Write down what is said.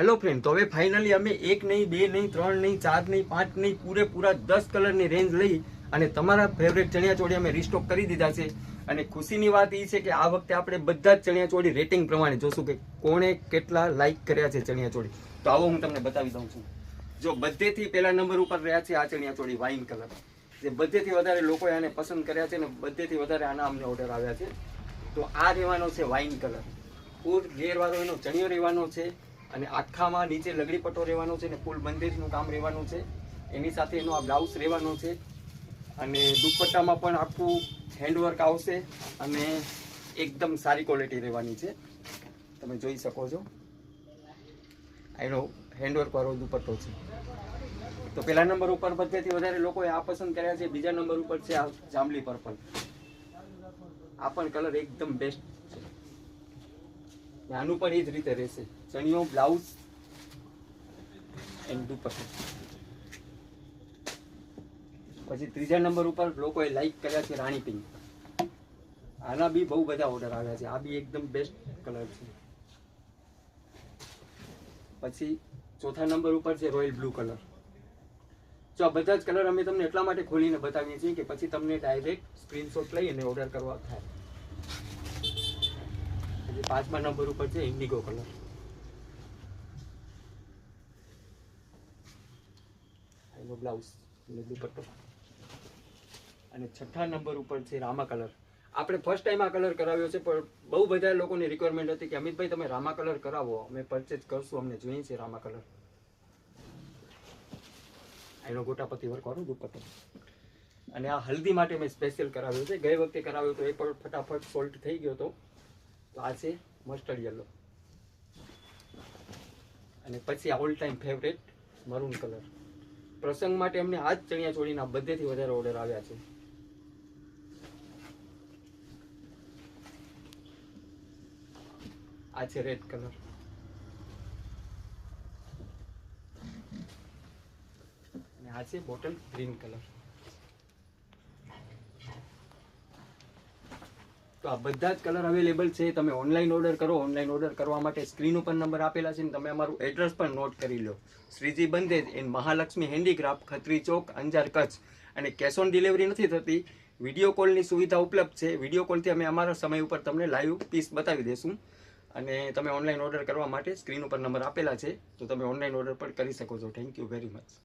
Hello friend, તો હવે finally અમે એક નહીં, બે નહીં, ત્રણ નહીં, ચાર નહીં, પાંચ નહીં, પૂરેપૂરા 10 કલરની રેન્જ લઈ અને તમારા ફેવરેટ ચણિયાચોળી અમે રીસ્ટોક કરી દીધા છે. અને ખુશીની વાત એ છે કે આ વખતે આપણે બધા જ ચણિયાચોળી રેટિંગ પ્રમાણે જોશું કે કોણે કેટલા લાઇક કર્યા છે ચણિયાચોળી. તો આવો હું તમને બતાવી દઉં છું. જો બધેથી પહેલા નંબર ઉપર રહ્યા છે આ ચણિયાચોળી વાઇન કલર, જે બધેથી વધારે લોકોએ આને પસંદ કર્યા છે ને બધેથી વધારે આના અમને ઓર્ડર આવ્યા છે. તો આ રહેવાનો છે વાઇન કલર, ફૂલ ઘેરવાળો એનો ચણિયો રહેવાનો છે અને આખામાં નીચે લગડી પટ્ટો રહેવાનો છે ને ફૂલ બંદેજનું કામ રહેવાનું છે. એની સાથે એનો આ બ્લાઉઝ રહેવાનો છે અને દુપટ્ટામાં પણ આખું હેન્ડવર્ક આવશે અને એકદમ સારી ક્વોલિટી રહેવાની છે. તમે જોઈ શકો છો એનો હેન્ડવર્ક વાળો દુપટ્ટો છે. તો પહેલા નંબર ઉપર બધેથી વધારે લોકોએ આ પસંદ કર્યા છે. બીજા નંબર ઉપર છે આ જાંબલી પર્પલ. આ પણ કલર એકદમ બેસ્ટ છે. આનું પણ એ જ રીતે રહેશે, ચણિયો, બ્લાઉઝ એન્ડ દુપટ્ટો. પછી ત્રીજા નંબર ઉપર લોકોએ લાઈક કર્યા છે રાણી પિંક. આના બી બહુ બધા ઓર્ડર આવ્યા છે. આ બી એકદમ બેસ્ટ કલર છે. પછી ચોથા નંબર ઉપર છે રોયલ બ્લુ કલર. જો આ બધા જ કલર અમે તમને એટલા માટે ખોલીને બતાવીએ છીએ કે પછી તમને ડાયરેક્ટ સ્ક્રીનશોટ લઈ અને ઓર્ડર કરવા થાય. પાંચમા નંબર ઉપર છે ઇન્ડિગો કલર. એનો બ્લાઉઝ અને દુપટ્ટો. અને છઠ્ઠા નંબર ઉપર છે રામા કલર. આપણે ફર્સ્ટ ટાઈમ આ કલર કરાવ્યો છે, પણ બહુ બધા લોકોની રિક્વાયરમેન્ટ હતી કે અમિતભાઈ તમે રામા કલર કરાવો, અમે પરચેજ કરશું, અમને જોઈએ છે રામા કલર. એનો ગોટાપતિ વર્ક વાળો દુપટ્ટો. અને આ હલ્દી માટે મેં સ્પેશિયલ કરાવ્યો છે. ગઈ વખતે કરાવ્યો તો એ પણ ફટાફટ સોલ્ટ થઈ ગયો હતો. તો આ છે મસ્ટર્ડ યલો. અને પછી આ all time favourite maroon colour. પ્રસંગ માટે અમને આ જ ચણિયાચોળીના બધેથી વધારે ઓર્ડર આવ્યા છે. આ છે રેડ કલર. અને આ છે બોટલ ગ્રીન કલર. તો આ બધા જ કલર અવેલેબલ છે. તમે ઓનલાઈન ઓર્ડર કરો. ઓનલાઈન ઓર્ડર કરવા માટે સ્ક્રીન ઉપર નંબર આપેલા છે ને તમે અમારું એડ્રેસ પણ નોટ કરી લો. શ્રીજી બંદેજ એન્ડ મહાલક્ષ્મી હેન્ડીક્રાફ્ટ, ખત્રી ચોક, અંજાર, કચ્છ. અને કેશ ઓન ડિલિવરી નથી થતી. વિડીયો કોલની સુવિધા ઉપલબ્ધ છે. વિડીયો કોલથી અમે અમારા સમય ઉપર તમને લાઈવ પીસ બતાવી દઈશું. અને તમે ઓનલાઈન ઓર્ડર કરવા માટે સ્ક્રીન ઉપર નંબર આપેલા છે, તો તમે ઓનલાઈન ઓર્ડર પણ કરી શકો છો. Thank you very much.